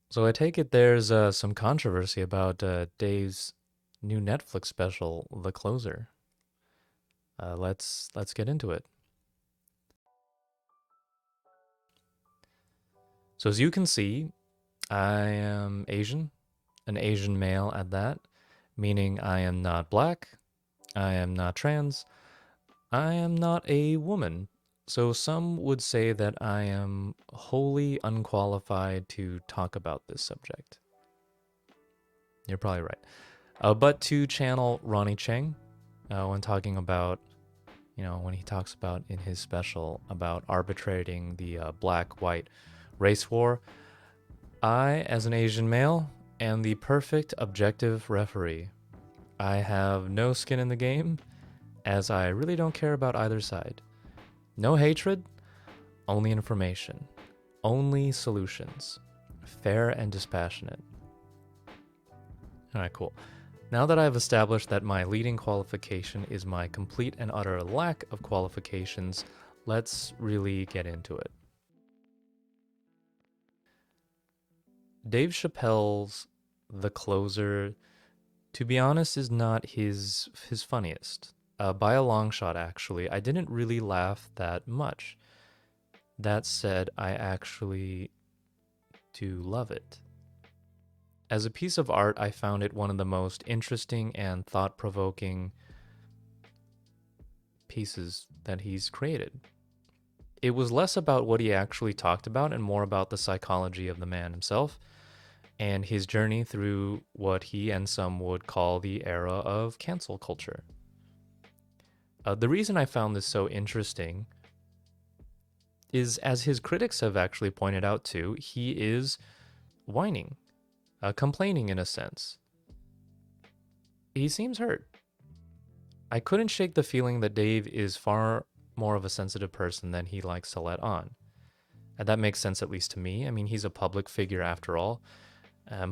So I take it there's some controversy about Dave's new Netflix special, The Closer. Let's get into it. So as you can see, I am Asian, an Asian male at that, meaning I am not black, I am not trans, I am not a woman. So some would say that I am wholly unqualified to talk about this subject. You're probably right. But to channel Ronnie Cheng, when talking about, when he talks about in his special about arbitrating the black white race war, I, as an Asian male, am the perfect objective referee. I have no skin in the game, as I really don't care about either side. No hatred, only information, only solutions, fair and dispassionate. Alright, cool. Now that I've established that my leading qualification is my complete and utter lack of qualifications, let's really get into it. Dave Chappelle's The Closer, to be honest, is not his funniest. By a long shot, actually. I didn't really laugh that much. That said, I actually do love it. As a piece of art, I found it one of the most interesting and thought-provoking pieces that he's created. It was less about what he actually talked about and more about the psychology of the man himself and his journey through what he and some would call the era of cancel culture. The reason I found this so interesting is, as his critics have actually pointed out too, he is whining, complaining in a sense. He seems hurt. I couldn't shake the feeling that Dave is far more of a sensitive person than he likes to let on. And that makes sense, at least to me. I mean, he's a public figure after all.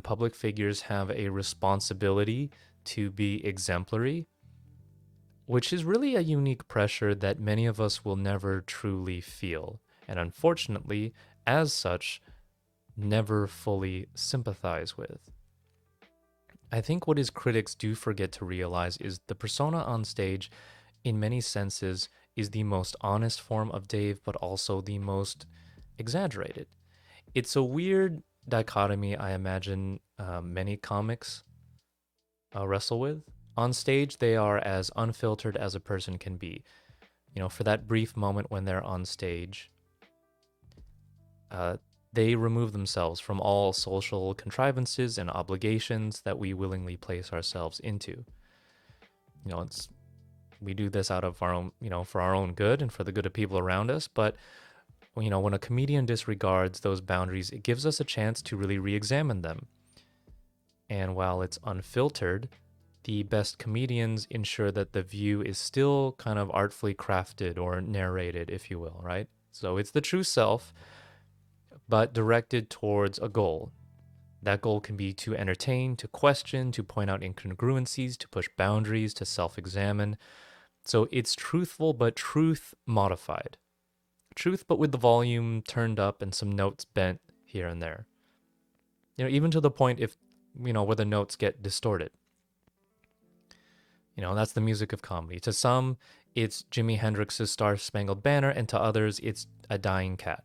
Public figures have a responsibility to be exemplary, which is really a unique pressure that many of us will never truly feel, and unfortunately, as such, never fully sympathize with. I think what his critics do forget to realize is the persona on stage, in many senses, is the most honest form of Dave, but also the most exaggerated. It's a weird dichotomy I imagine many comics wrestle with. On stage, they are as unfiltered as a person can be. For that brief moment when they're on stage, uh, they remove themselves from all social contrivances and obligations that we willingly place ourselves into. It's we do this out of our own, for our own good and for the good of people around us. But when a comedian disregards those boundaries, it gives us a chance to really re-examine them. And while it's unfiltered, the best comedians ensure that the view is still kind of artfully crafted or narrated, if you will, right? So it's the true self, but directed towards a goal. That goal can be to entertain, to question, to point out incongruencies, to push boundaries, to self examine. So it's truthful, but truth modified. Truth, but with the volume turned up and some notes bent here and there. Even to the point if, where the notes get distorted. That's the music of comedy. To some, it's Jimi Hendrix's Star Spangled Banner, and to others, it's a dying cat.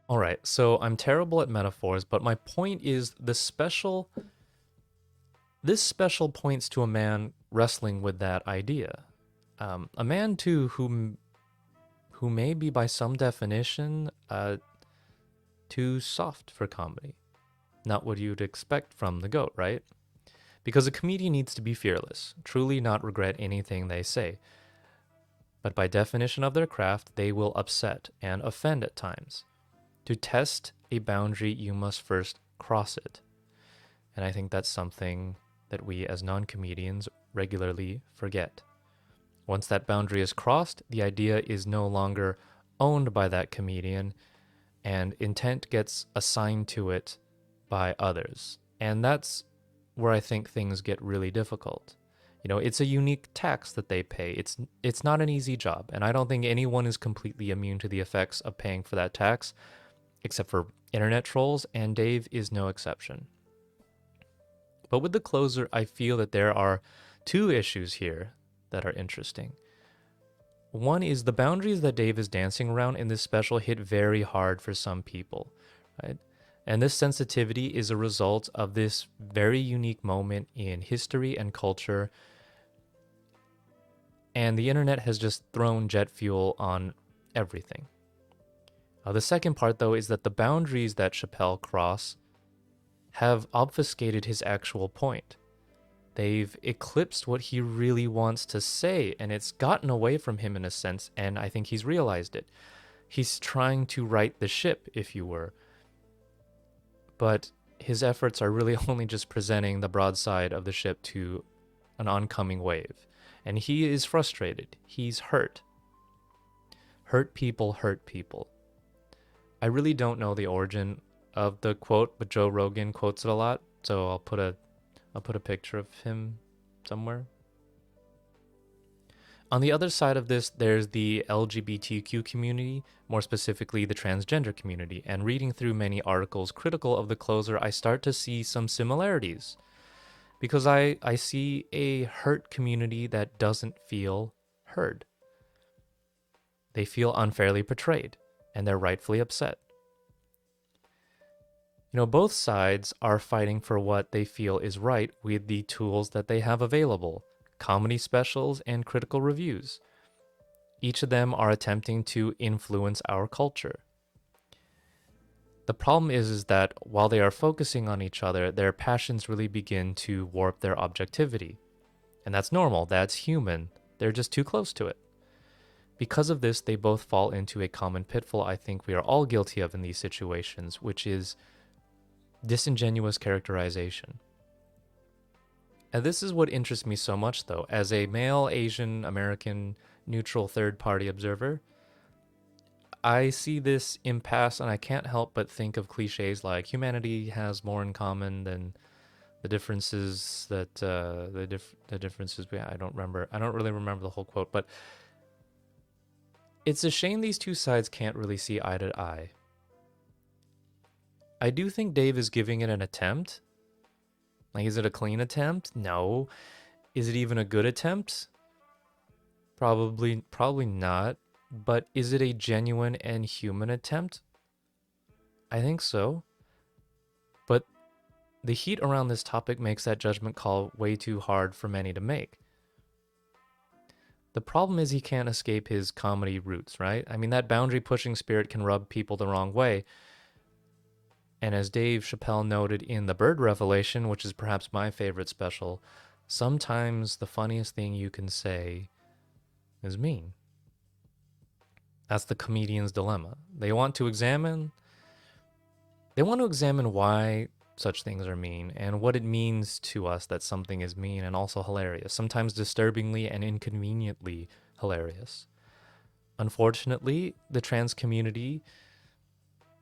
All right, so I'm terrible at metaphors, but my point is this special points to a man wrestling with that idea. A man too who may be by some definition too soft for comedy. Not what you'd expect from the GOAT, right? Because a comedian needs to be fearless, truly not regret anything they say. But by definition of their craft, they will upset and offend at times. To test a boundary, you must first cross it. And I think that's something that we as non-comedians regularly forget. Once that boundary is crossed, the idea is no longer owned by that comedian, and intent gets assigned to it by others. And that's where I think things get really difficult. It's a unique tax that they pay. It's not an easy job, and I don't think anyone is completely immune to the effects of paying for that tax, except for internet trolls, and Dave is no exception. But with the closer, I feel that there are two issues here that are interesting. One is the boundaries that Dave is dancing around in this special hit very hard for some people, right? And this sensitivity is a result of this very unique moment in history and culture. And the internet has just thrown jet fuel on everything. The second part, though, is that the boundaries that Chappelle cross have obfuscated his actual point. They've eclipsed what he really wants to say, and it's gotten away from him in a sense, and I think he's realized it. He's trying to right the ship, if you were. But his efforts are really only just presenting the broadside of the ship to an oncoming wave. And he is frustrated. He's hurt. Hurt people hurt people. I really don't know the origin of the quote, but Joe Rogan quotes it a lot, so I'll put a picture of him somewhere. On the other side of this, there's the LGBTQ community, more specifically the transgender community, and reading through many articles critical of the closer, I start to see some similarities. Because I see a hurt community that doesn't feel heard. They feel unfairly portrayed, and they're rightfully upset. Both sides are fighting for what they feel is right with the tools that they have available, comedy specials and critical reviews. Each of them are attempting to influence our culture. The problem is that while they are focusing on each other, their passions really begin to warp their objectivity. And that's normal, that's human, they're just too close to it. Because of this, they both fall into a common pitfall I think we are all guilty of in these situations, which is disingenuous characterization. And this is what interests me so much, though. As a male, Asian, American, neutral third-party observer, I see this impasse, and I can't help but think of cliches like humanity has more in common than the differences that the differences. I don't really remember the whole quote, but it's a shame these two sides can't really see eye to eye. I do think Dave is giving it an attempt. Like, is it a clean attempt? No. Is it even a good attempt? Probably not. But is it a genuine and human attempt? I think so. But the heat around this topic makes that judgment call way too hard for many to make. The problem is he can't escape his comedy roots, right? I mean, that boundary-pushing spirit can rub people the wrong way. And as Dave Chappelle noted in The Bird Revelation, which is perhaps my favorite special, sometimes the funniest thing you can say is mean. That's the comedian's dilemma. They want to examine why such things are mean and what it means to us that something is mean and also hilarious, sometimes disturbingly and inconveniently hilarious. Unfortunately, the trans community,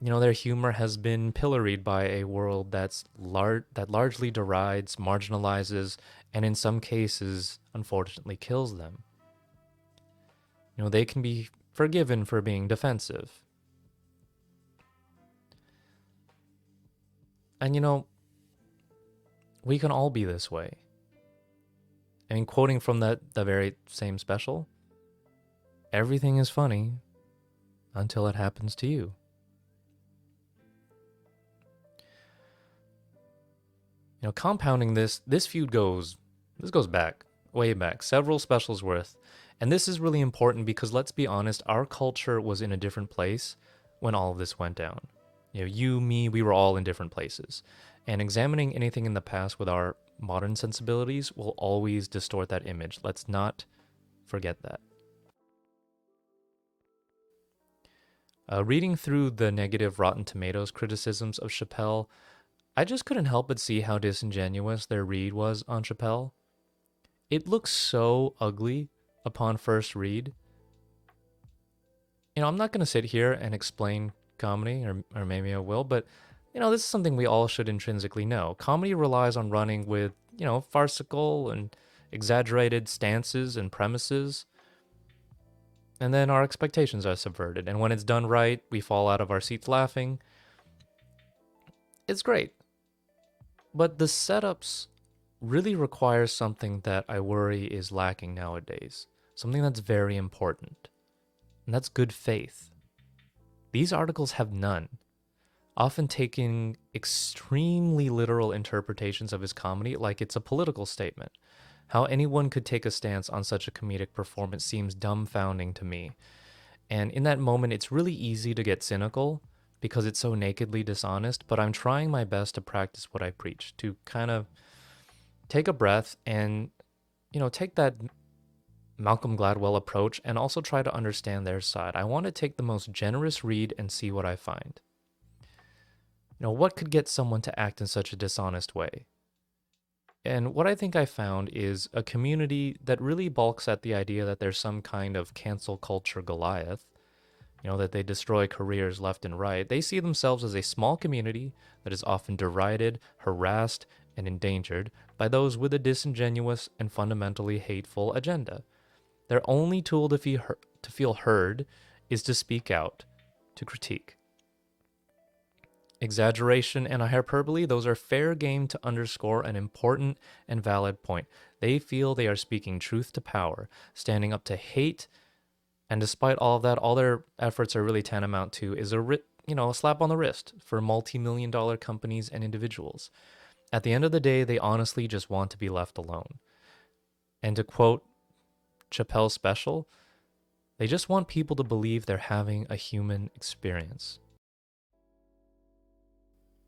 their humor has been pilloried by a world that largely derides, marginalizes, and in some cases, unfortunately, kills them. They can be forgiven for being defensive. And we can all be this way. I mean, quoting from the very same special, everything is funny until it happens to you. Compounding this feud goes back, way back, several specials worth. And this is really important because, let's be honest, our culture was in a different place when all of this went down. You, me, we were all in different places. And examining anything in the past with our modern sensibilities will always distort that image. Let's not forget that. Reading through the negative Rotten Tomatoes criticisms of Chappelle, I just couldn't help but see how disingenuous their read was on Chappelle. It looks so ugly upon first read. I'm not going to sit here and explain comedy, or maybe I will, but, this is something we all should intrinsically know. Comedy relies on running with, farcical and exaggerated stances and premises, and then our expectations are subverted. And when it's done right, we fall out of our seats laughing. It's great. But the setups really require something that I worry is lacking nowadays. Something that's very important. And that's good faith. These articles have none, often taking extremely literal interpretations of his comedy like it's a political statement. How anyone could take a stance on such a comedic performance seems dumbfounding to me. And in that moment, it's really easy to get cynical because it's so nakedly dishonest, but I'm trying my best to practice what I preach, to kind of take a breath and, take that Malcolm Gladwell approach and also try to understand their side. I want to take the most generous read and see what I find. What could get someone to act in such a dishonest way? And what I think I found is a community that really balks at the idea that there's some kind of cancel culture Goliath, that they destroy careers left and right. They see themselves as a small community that is often derided, harassed, and endangered by those with a disingenuous and fundamentally hateful agenda. Their only tool to feel heard is to speak out, to critique. Exaggeration and hyperbole, those are fair game to underscore an important and valid point. They feel they are speaking truth to power, standing up to hate, and despite all of that, all their efforts are really tantamount to is a slap on the wrist for multi-million-dollar companies and individuals. At the end of the day, they honestly just want to be left alone. And to quote Chappelle's special, they just want people to believe they're having a human experience.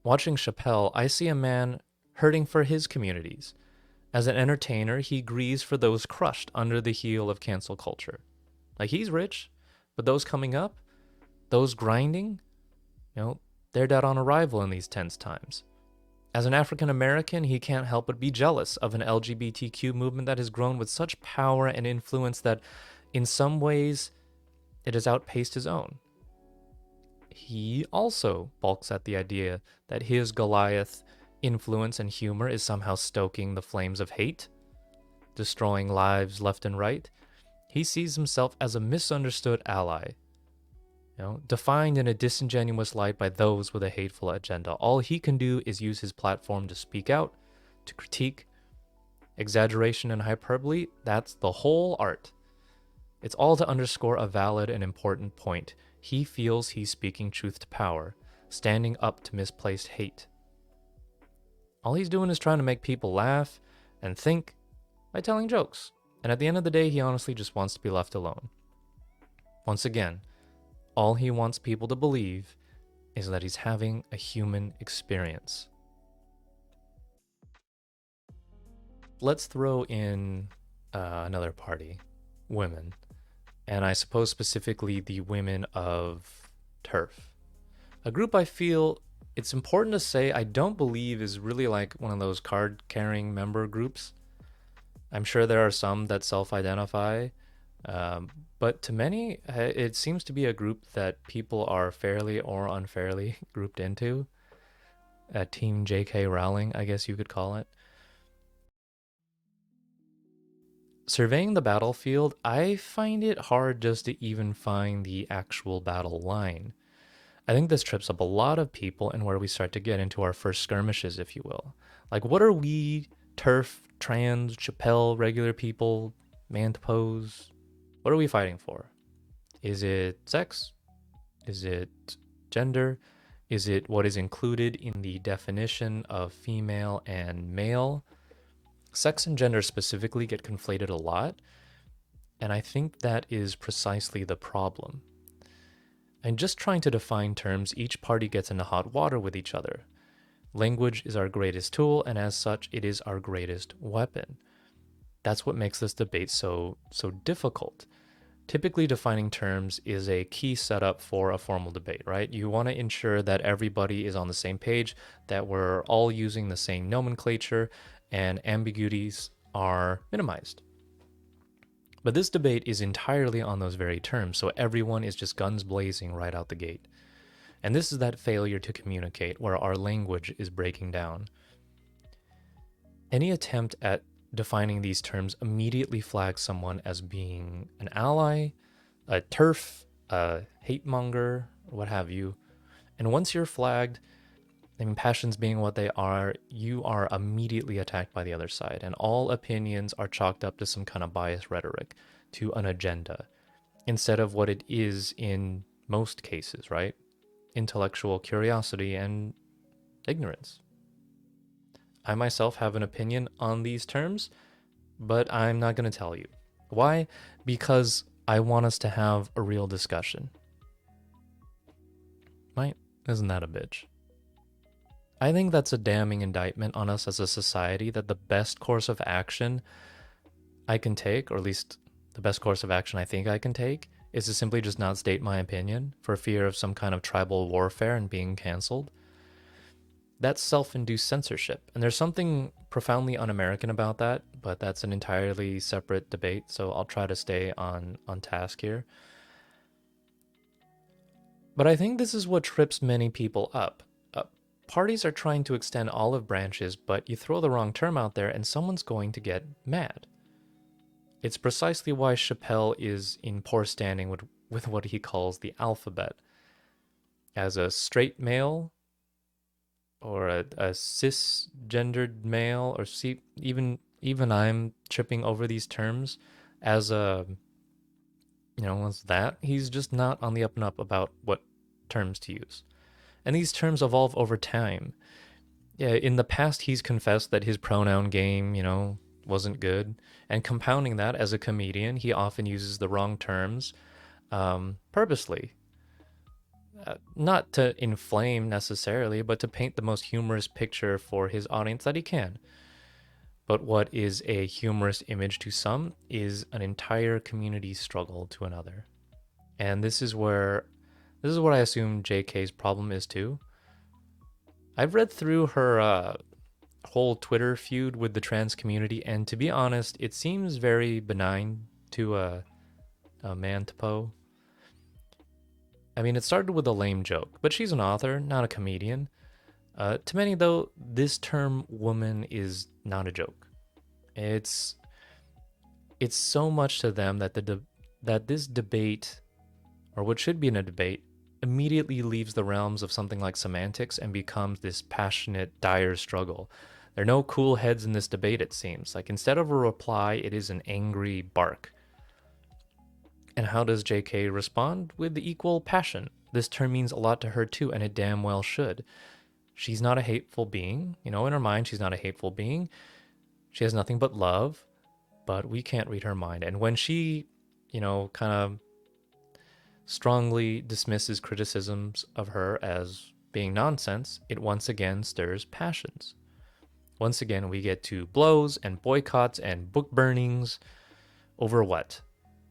Watching Chappelle, I see a man hurting for his communities. As an entertainer, he grieves for those crushed under the heel of cancel culture. Like, he's rich, but those coming up, those grinding, they're dead on arrival in these tense times. As an African American, he can't help but be jealous of an LGBTQ movement that has grown with such power and influence that, in some ways, it has outpaced his own. He also balks at the idea that his Goliath influence and humor is somehow stoking the flames of hate, destroying lives left and right. He sees himself as a misunderstood ally, defined in a disingenuous light by those with a hateful agenda. All he can do is use his platform to speak out, to critique. Exaggeration and hyperbole, that's the whole art. It's all to underscore a valid and important point. He feels he's speaking truth to power, standing up to misplaced hate. All he's doing is trying to make people laugh and think by telling jokes. And at the end of the day, he honestly just wants to be left alone. Once again, all he wants people to believe is that he's having a human experience. Let's throw in another party, women. And I suppose specifically the women of TERF. A group I feel it's important to say I don't believe is really like one of those card-carrying member groups. I'm sure there are some that self-identify, but to many, it seems to be a group that people are fairly or unfairly grouped into. Team J.K. Rowling, I guess you could call it. Surveying the battlefield, I find it hard just to even find the actual battle line. I think this trips up a lot of people and where we start to get into our first skirmishes, if you will. Like, what are we, TERF, trans, Chappelle, regular people, man to pose? What are we fighting for? Is it sex? Is it gender? Is it what is included in the definition of female and male? Sex and gender specifically get conflated a lot, and I think that is precisely the problem. And just trying to define terms, each party gets into hot water with each other. Language is our greatest tool, and as such, it is our greatest weapon. That's what makes this debate so difficult. Typically, defining terms is a key setup for a formal debate, right? You want to ensure that everybody is on the same page, that we're all using the same nomenclature, and ambiguities are minimized. But this debate is entirely on those very terms, so everyone is just guns blazing right out the gate. And this is that failure to communicate where our language is breaking down. Any attempt at defining these terms immediately flags someone as being an ally, a TERF, a hate monger, what have you. And once you're flagged, I mean, passions being what they are, you are immediately attacked by the other side, and all opinions are chalked up to some kind of biased rhetoric, to an agenda, instead of what it is in most cases, right? Intellectual curiosity and ignorance. I myself have an opinion on these terms, but I'm not going to tell you. Why? Because I want us to have a real discussion. Right? Isn't that a bitch? I think that's a damning indictment on us as a society that the best course of action I can take, or at least the best course of action I think I can take, is to simply just not state my opinion for fear of some kind of tribal warfare and being canceled. That's self-induced censorship. And there's something profoundly un-American about that, but that's an entirely separate debate, so I'll try to stay on task here. But I think this is what trips many people up. Parties are trying to extend olive branches, but you throw the wrong term out there and someone's going to get mad. It's precisely why Chappelle is in poor standing with what he calls the alphabet. As a straight male, or a cisgendered male, or even I'm tripping over these terms as a, as that, he's just not on the up and up about what terms to use. And these terms evolve over time. Yeah, in the past, he's confessed that his pronoun game, wasn't good. And compounding that, as a comedian, he often uses the wrong terms purposely. Not to inflame necessarily, but to paint the most humorous picture for his audience that he can. But what is a humorous image to some is an entire community struggle to another. And this is what I assume JK's problem is too. I've read through her whole Twitter feud with the trans community, and to be honest, it seems very benign to a man to Poe. I mean, it started with a lame joke, but she's an author, not a comedian. To many, though, this term woman is not a joke. It's so much to them that that this debate, or what should be in a debate, immediately leaves the realms of something like semantics and becomes this passionate, dire struggle. There are no cool heads in this debate, it seems. Like, instead of a reply, it is an angry bark. And how does JK respond? With equal passion. This term means a lot to her too, and it damn well should. She's not a hateful being. In her mind, she's not a hateful being. She has nothing but love, but we can't read her mind. And when she, kind of strongly dismisses criticisms of her as being nonsense, it once again stirs passions. Once again, we get to blows and boycotts and book burnings over what?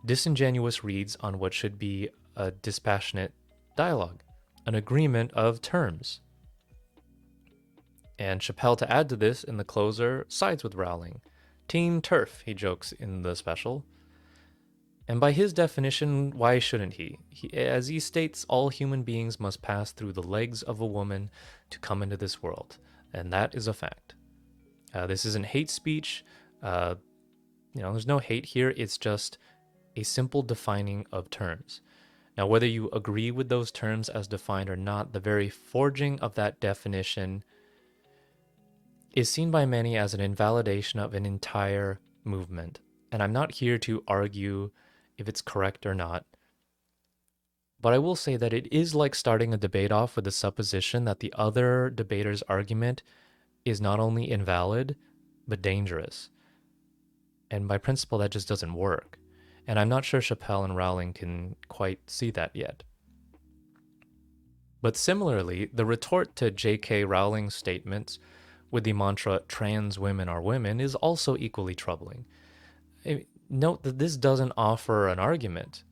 Disingenuous reads on what should be a dispassionate dialogue, an agreement of terms. And Chappelle, to add to this, in the closer, sides with Rowling. Team TERF, he jokes in the special. And by his definition, why shouldn't he? As he states, all human beings must pass through the legs of a woman to come into this world. And that is a fact. This isn't hate speech. There's no hate here. It's just a simple defining of terms. Now, whether you agree with those terms as defined or not, the very forging of that definition is seen by many as an invalidation of an entire movement. And I'm not here to argue if it's correct or not. But I will say that it is like starting a debate off with the supposition that the other debater's argument is not only invalid, but dangerous. And by principle, that just doesn't work. And I'm not sure Chappelle and Rowling can quite see that yet. But similarly, the retort to J.K. Rowling's statements with the mantra, trans women are women, is also equally troubling. Note that this doesn't offer an argument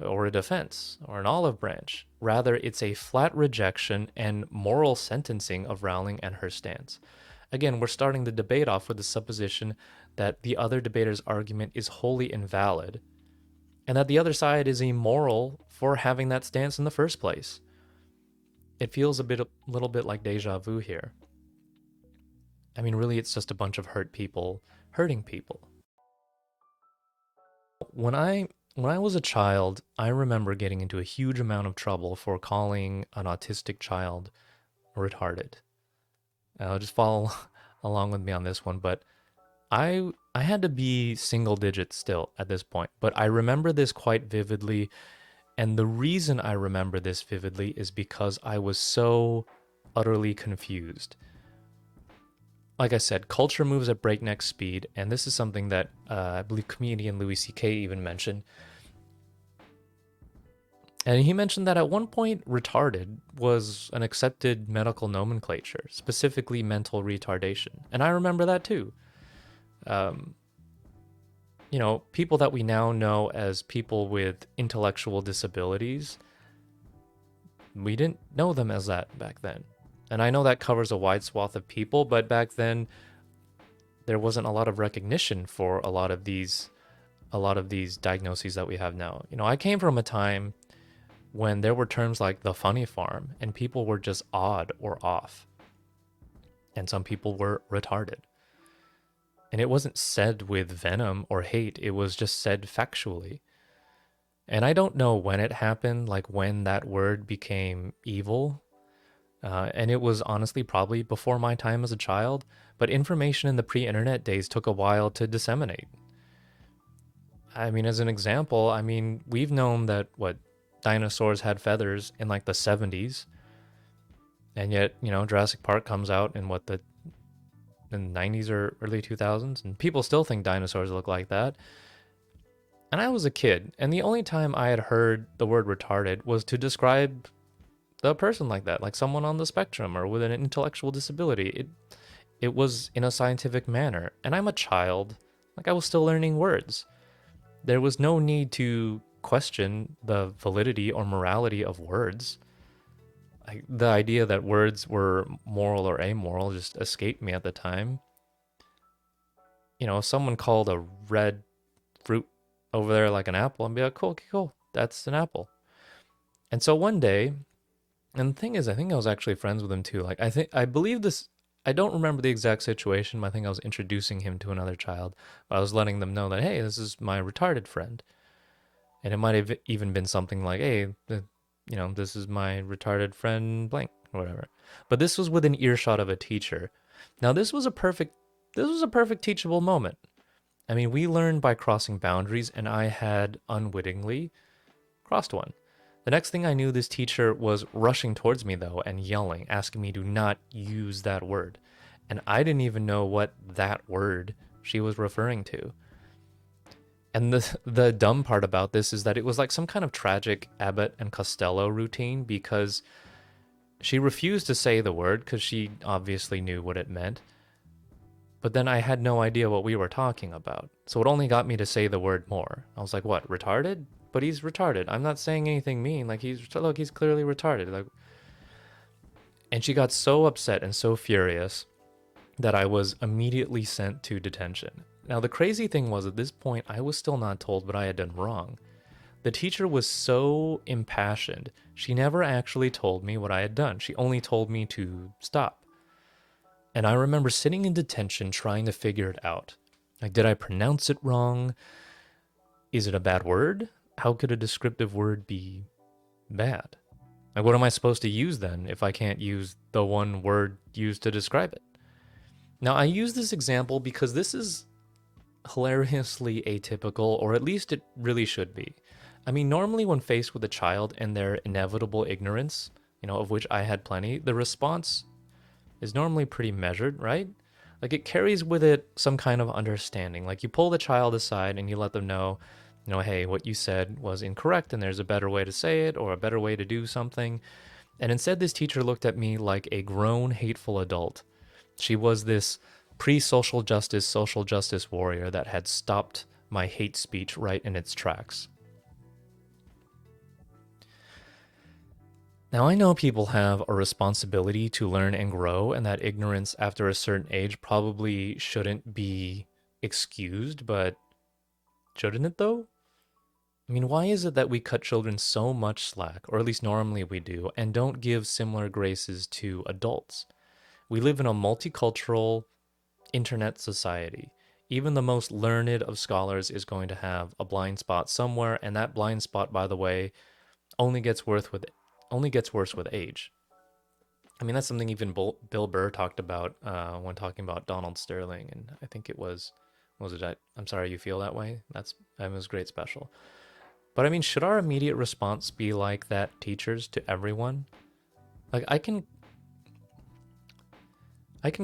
or a defense or an olive branch. Rather, it's a flat rejection and moral sentencing of Rowling and her stance. Again, we're starting the debate off with the supposition that the other debater's argument is wholly invalid and that the other side is immoral for having that stance in the first place. It feels a little bit like deja vu here. I mean, really, it's just a bunch of hurt people hurting people. When I was a child, I remember getting into a huge amount of trouble for calling an autistic child retarded. Just follow along with me on this one, but I had to be single digits still at this point, but I remember this quite vividly, and the reason I remember this vividly is because I was so utterly confused. Like I said, culture moves at breakneck speed, and this is something that I believe comedian Louis C.K. even mentioned. And he mentioned that at one point, retarded was an accepted medical nomenclature, specifically mental retardation. And I remember that too. Um, people that we now know as people with intellectual disabilities, we didn't know them as that back then. And I know that covers a wide swath of people, but back then there wasn't a lot of recognition for a lot of these diagnoses that we have now. I came from a time when there were terms like the funny farm and people were just odd or off. And some people were retarded. And it wasn't said with venom or hate, it was just said factually. And I don't know when it happened, like when that word became evil. And it was honestly probably before my time as a child, but information in the pre-internet days took a while to disseminate. I mean, as an example, we've known that dinosaurs had feathers in like the 70s, and yet, Jurassic Park comes out in in the 90s or early 2000s, and people still think dinosaurs look like that. And I was a kid, and the only time I had heard the word retarded was to describe the person like that, like someone on the spectrum or with an intellectual disability. It was in a scientific manner, and I'm a child, like I was still learning words. There was no need to question the validity or morality of words. The idea that words were moral or amoral just escaped me at the time. If someone called a red fruit over there like an apple, I'd be like, cool, okay, cool, that's an apple. And so one day, and the thing is, I think I was actually friends with him too. Like, I believe this, I don't remember the exact situation, but I think I was introducing him to another child. I was letting them know that, hey, this is my retarded friend. And it might have even been something like, hey, this is my retarded friend blank or whatever. But this was within earshot of a teacher. Now, this was a perfect teachable moment. We learned by crossing boundaries, and I had unwittingly crossed one. The next thing I knew, this teacher was rushing towards me, though, and yelling, asking me to not use that word. And I didn't even know what that word she was referring to. And the dumb part about this is that it was like some kind of tragic Abbott and Costello routine, because she refused to say the word because she obviously knew what it meant. But then I had no idea what we were talking about. So it only got me to say the word more. I was like, what, retarded? But he's retarded. I'm not saying anything mean. Like, he's clearly retarded. Like, and she got so upset and so furious that I was immediately sent to detention. Now, the crazy thing was, at this point, I was still not told what I had done wrong. The teacher was so impassioned, she never actually told me what I had done. She only told me to stop. And I remember sitting in detention trying to figure it out. Like, did I pronounce it wrong? Is it a bad word? How could a descriptive word be bad? Like, what am I supposed to use then if I can't use the one word used to describe it? Now, I use this example because this is hilariously atypical, or at least it really should be. Normally when faced with a child and their inevitable ignorance, of which I had plenty, the response is normally pretty measured, right? Like, it carries with it some kind of understanding. Like, you pull the child aside and you let them know, hey, what you said was incorrect and there's a better way to say it or a better way to do something. And instead, this teacher looked at me like a grown, hateful adult. She was this social justice warrior that had stopped my hate speech right in its tracks. Now, I know people have a responsibility to learn and grow, and that ignorance after a certain age probably shouldn't be excused, but shouldn't it though? Why is it that we cut children so much slack, or at least normally we do, and don't give similar graces to adults? We live in a multicultural internet society. Even the most learned of scholars is going to have a blind spot somewhere, and that blind spot, by the way, only gets worse with age. I mean, that's something even Bill Burr talked about when talking about Donald Sterling, and I think it was, what was it? I'm sorry you feel that way. That was a great special. But I mean, should our immediate response be like that, teachers, to everyone? Like, I can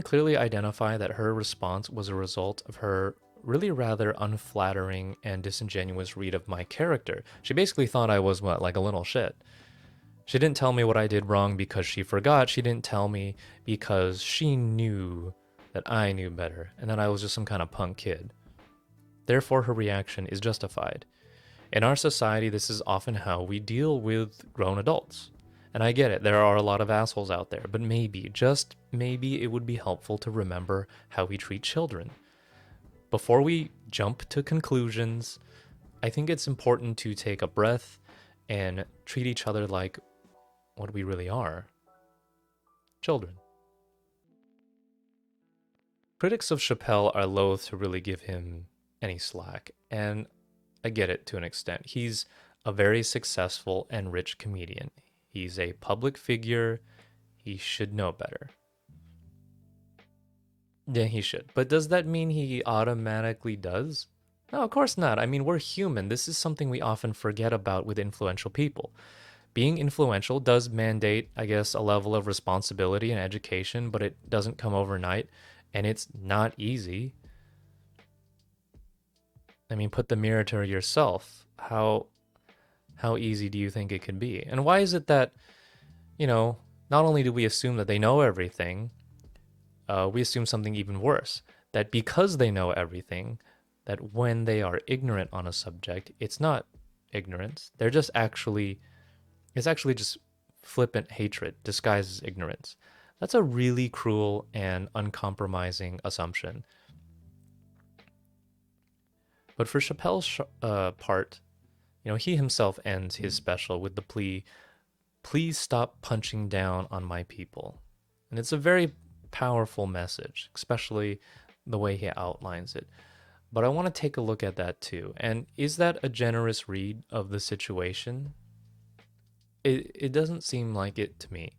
clearly identify that her response was a result of her really rather unflattering and disingenuous read of my character. She basically thought I was what, like a little shit. She didn't tell me what I did wrong because she forgot. She didn't tell me because she knew that I knew better and that I was just some kind of punk kid. Therefore, her reaction is justified. In our society, this is often how we deal with grown adults. And I get it, there are a lot of assholes out there, but maybe, just maybe, it would be helpful to remember how we treat children. Before we jump to conclusions, I think it's important to take a breath and treat each other like what we really are: children. Critics of Chappelle are loath to really give him any slack, and I get it to an extent. He's a very successful and rich comedian. He's a public figure. He should know better. Yeah, he should. But does that mean he automatically does? No, of course not. I mean, we're human. This is something we often forget about with influential people. Being influential does mandate, I guess, a level of responsibility and education, but it doesn't come overnight, and it's not easy. I mean, put the mirror to yourself. How easy do you think it could be? And why is it that, not only do we assume that they know everything, we assume something even worse, that because they know everything, that when they are ignorant on a subject, it's not ignorance. It's actually just flippant hatred disguised as ignorance. That's a really cruel and uncompromising assumption. But for Chappelle's part, he himself ends his special with the plea, please stop punching down on my people. And it's a very powerful message, especially the way he outlines it. But I want to take a look at that too. And is that a generous read of the situation? It doesn't seem like it to me.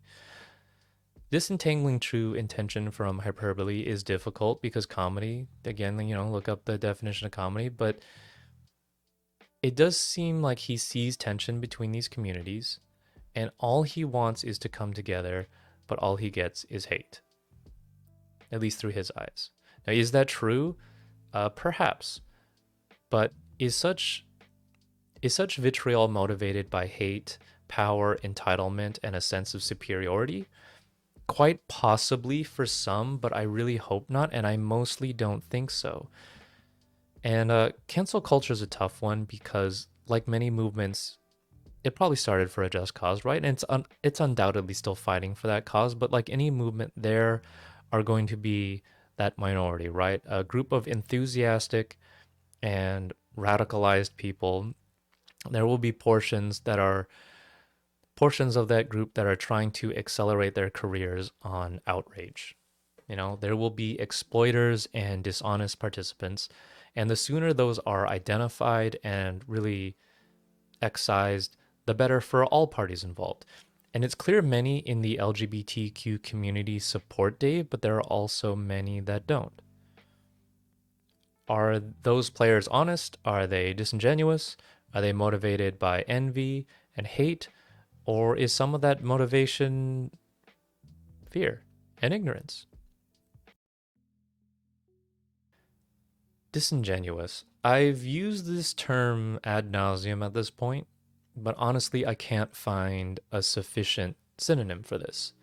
Disentangling true intention from hyperbole is difficult because comedy, again, look up the definition of comedy, but it does seem like he sees tension between these communities and all he wants is to come together, but all he gets is hate, at least through his eyes. Now, is that true? Perhaps, but is such vitriol motivated by hate, power, entitlement, and a sense of superiority? Quite possibly for some, but I really hope not, and I mostly don't think so. And cancel culture is a tough one because, like many movements, it probably started for a just cause, right? And it's undoubtedly still fighting for that cause, but like any movement, there are going to be that minority, right? A group of enthusiastic and radicalized people. There will be portions of that group that are trying to accelerate their careers on outrage. There will be exploiters and dishonest participants, and the sooner those are identified and really excised, the better for all parties involved. And it's clear many in the LGBTQ community support Dave, but there are also many that don't. Are those players honest? Are they disingenuous? Are they motivated by envy and hate? Or is some of that motivation fear and ignorance? Disingenuous. I've used this term ad nauseum at this point, but honestly, I can't find a sufficient synonym for this.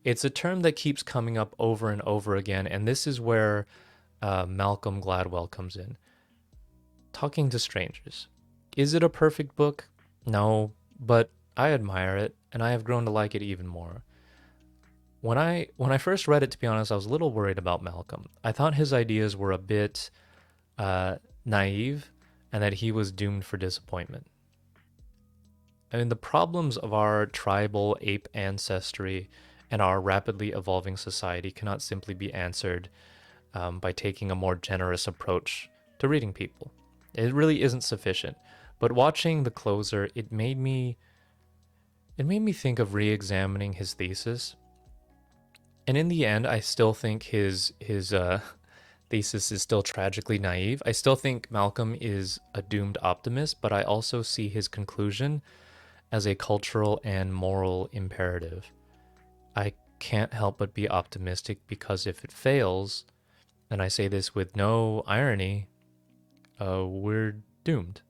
It's a term that keeps coming up over and over again, and this is where Malcolm Gladwell comes in. Talking to Strangers. Is it a perfect book? No, but I admire it, and I have grown to like it even more. When I first read it, to be honest, I was a little worried about Malcolm. I thought his ideas were a bit naive, and that he was doomed for disappointment. I mean, the problems of our tribal ape ancestry and our rapidly evolving society cannot simply be answered by taking a more generous approach to reading people. It really isn't sufficient. But watching The Closer, it made me think of re-examining his thesis. And in the end, I still think his thesis is still tragically naive. I still think Malcolm is a doomed optimist, but I also see his conclusion as a cultural and moral imperative. I can't help but be optimistic because if it fails, and I say this with no irony, we're doomed.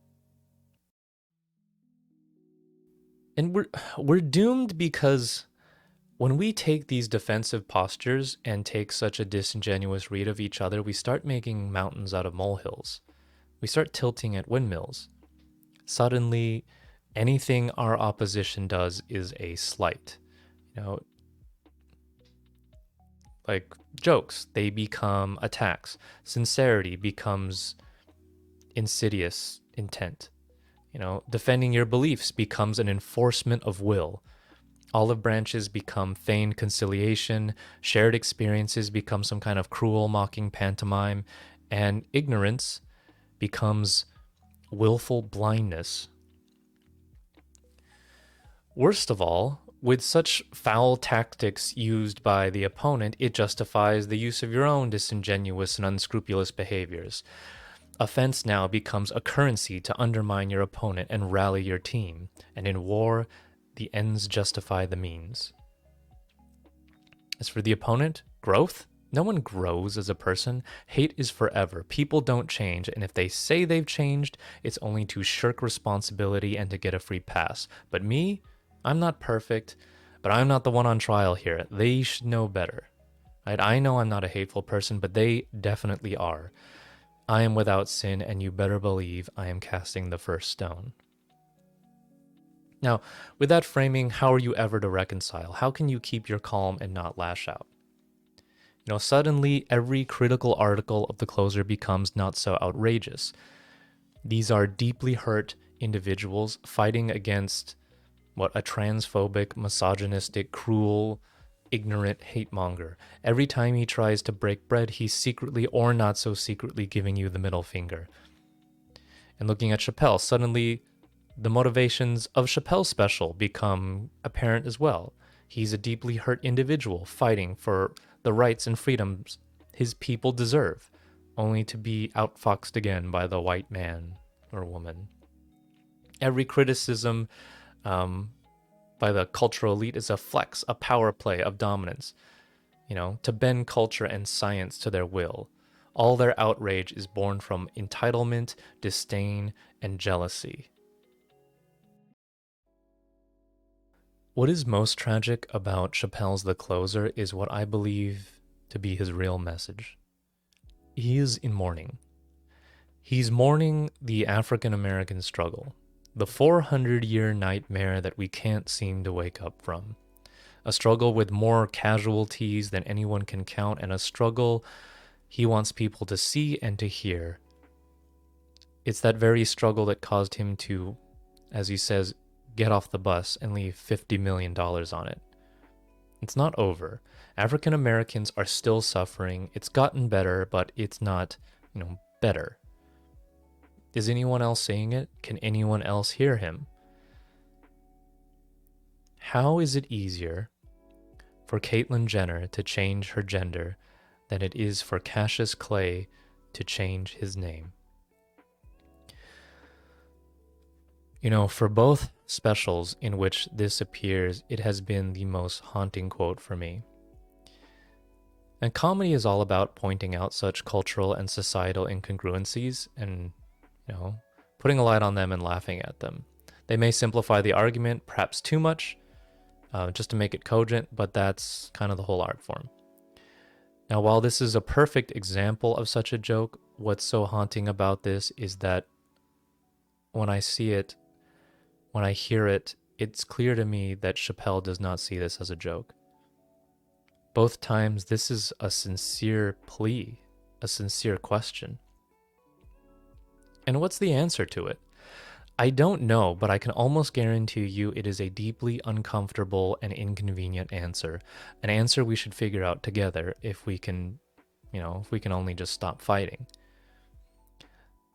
And we're doomed because when we take these defensive postures and take such a disingenuous read of each other, we start making mountains out of molehills. We start tilting at windmills. Suddenly, anything our opposition does is a slight. You know, like jokes, they become attacks. Sincerity becomes insidious intent. You know, defending your beliefs becomes an enforcement of will. Olive branches become feigned conciliation, shared experiences become some kind of cruel, mocking pantomime, and ignorance becomes willful blindness. Worst of all, with such foul tactics used by the opponent, it justifies the use of your own disingenuous and unscrupulous behaviors. Offense now becomes a currency to undermine your opponent and rally your team, and in war, the ends justify the means. As for the opponent, growth? No one grows as a person. Hate is forever. People don't change, and if they say they've changed, it's only to shirk responsibility and to get a free pass. But me? I'm not perfect, but I'm not the one on trial here. They should know better. Right? I know I'm not a hateful person, but they definitely are. I am without sin, and you better believe I am casting the first stone. Now, with that framing, how are you ever to reconcile? How can you keep your calm and not lash out? You know, suddenly every critical article of The Closer becomes not so outrageous. These are deeply hurt individuals fighting against a transphobic, misogynistic, cruel, ignorant hate monger. Every time he tries to break bread, he's secretly or not so secretly giving you the middle finger. And looking at Chappelle, suddenly the motivations of Chappelle's special become apparent as well. He's a deeply hurt individual fighting for the rights and freedoms his people deserve, only to be outfoxed again by the white man or woman. Every criticism by the cultural elite is a flex, a power play of dominance, to bend culture and science to their will. All their outrage is born from entitlement, disdain, and jealousy. What is most tragic about Chappelle's The Closer is what I believe to be his real message. He is in mourning. He's mourning the African American struggle, the 400-year nightmare that we can't seem to wake up from. A struggle with more casualties than anyone can count, and a struggle he wants people to see and to hear. It's that very struggle that caused him to, as he says, get off the bus and leave $50 million on it. It's not over. African Americans are still suffering. It's gotten better, but it's not, better. Is anyone else saying it? Can anyone else hear him? How is it easier for Caitlyn Jenner to change her gender than it is for Cassius Clay to change his name? For both specials in which this appears, it has been the most haunting quote for me. And comedy is all about pointing out such cultural and societal incongruencies and, putting a light on them and laughing at them. They may simplify the argument, perhaps too much, just to make it cogent, but that's kind of the whole art form. Now, while this is a perfect example of such a joke, what's so haunting about this is that when I see it, when I hear it, it's clear to me that Chappelle does not see this as a joke. Both times, this is a sincere plea, a sincere question. And what's the answer to it? I don't know, but I can almost guarantee you it is a deeply uncomfortable and inconvenient answer. An answer we should figure out together if we can if we can only just stop fighting.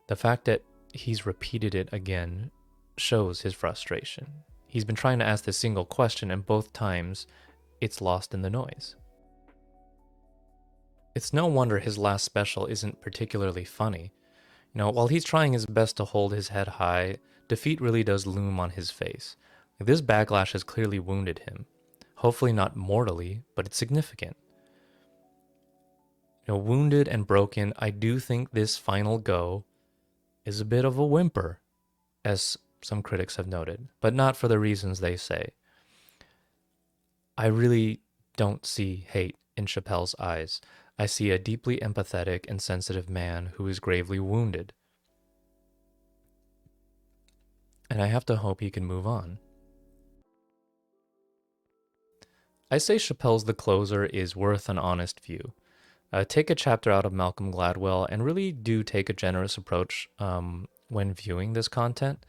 The fact that he's repeated it again shows his frustration. He's been trying to ask this single question, and both times it's lost in the noise. It's no wonder his last special isn't particularly funny. While he's trying his best to hold his head high, defeat really does loom on his face. This backlash has clearly wounded him. Hopefully not mortally, but it's significant. Wounded and broken, I do think this final go is a bit of a whimper, as some critics have noted, but not for the reasons they say. I really don't see hate in Chappelle's eyes. I see a deeply empathetic and sensitive man who is gravely wounded. And I have to hope he can move on. I say Chappelle's The Closer is worth an honest view. Take a chapter out of Malcolm Gladwell and really do take a generous approach when viewing this content,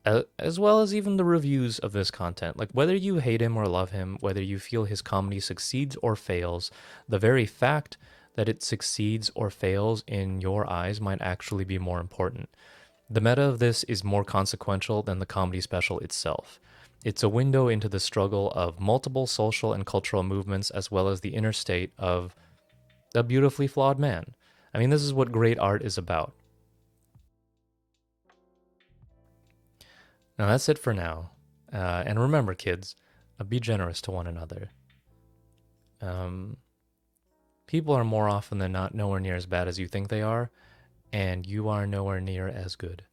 as well as even the reviews of this content. Like, whether you hate him or love him, whether you feel his comedy succeeds or fails, the very fact that it succeeds or fails in your eyes might actually be more important. The meta of this is more consequential than the comedy special itself. It's a window into the struggle of multiple social and cultural movements, as well as the inner state of a beautifully flawed man. I mean, this is what great art is about. Now, that's it for now. And remember, kids, be generous to one another. People are more often than not nowhere near as bad as you think they are, and you are nowhere near as good.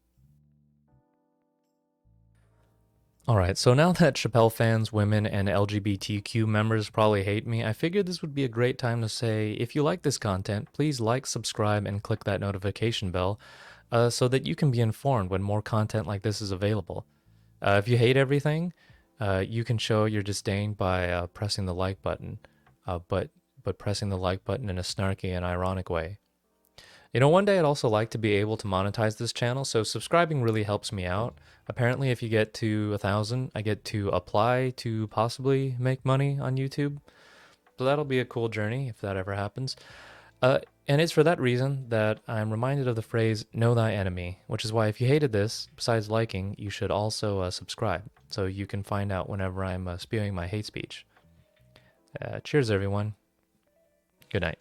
Alright, so now that Chappelle fans, women, and LGBTQ members probably hate me, I figured this would be a great time to say, if you like this content, please like, subscribe, and click that notification bell so that you can be informed when more content like this is available. If you hate everything, you can show your disdain by pressing the like button, but pressing the like button in a snarky and ironic way. One day I'd also like to be able to monetize this channel, so subscribing really helps me out. Apparently, if you get to 1,000, I get to apply to possibly make money on YouTube. So that'll be a cool journey if that ever happens. And it's for that reason that I'm reminded of the phrase, know thy enemy, which is why if you hated this, besides liking, you should also subscribe, so you can find out whenever I'm spewing my hate speech. Cheers, everyone. Good night.